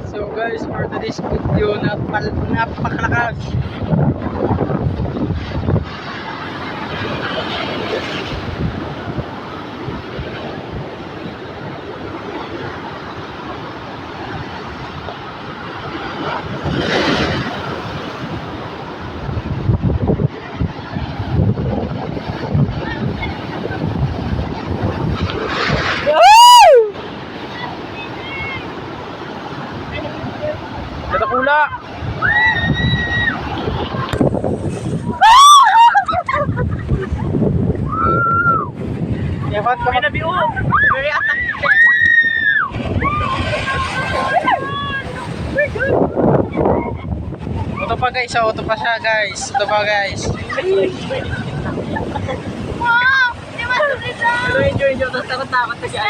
So guys, for today's video, napakalakas. Katakula! Yapat ka manabiho! Very attack! Ito pa guys, ito pa siya guys. Ito pa guys. Wow! Di ba ito? Enjoy, tapos takot-takot na siya.